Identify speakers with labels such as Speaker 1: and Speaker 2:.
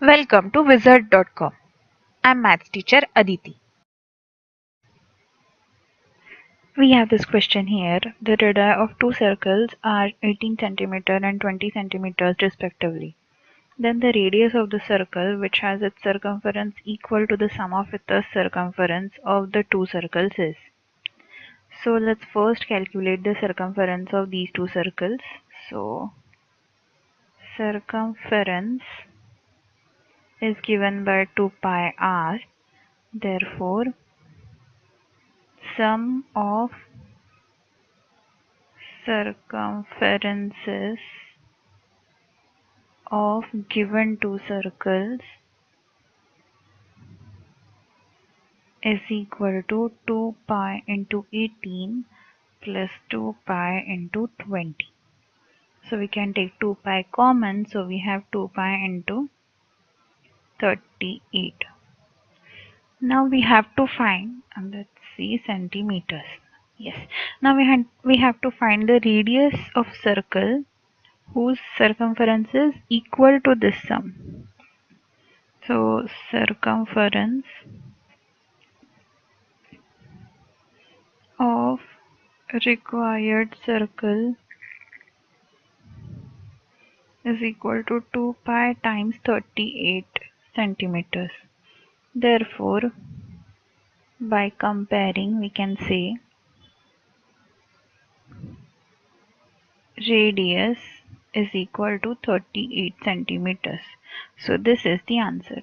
Speaker 1: Welcome to Wizard.com. I'm maths teacher Aditi. We have this question here. The radii of two circles are 18 centimeter and 20 centimeters respectively. Then the radius of the circle, which has its circumference equal to the sum of its circumference of the two circles is. So let's first calculate the circumference of these two circles. So circumference is given by 2 pi r. Therefore, sum of circumferences of given two circles is equal to 2 pi into 18 plus 2 pi into 20. So we can take 2 pi common, so we have 2 pi into 38. Now we have to find, and let's see, centimeters. Yes. Now we have to find the radius of circle whose circumference is equal to this sum. So circumference of required circle is equal to 2 pi times 38 centimeters. Therefore, by comparing, we can say radius is equal to 38 centimeters. So this is the answer.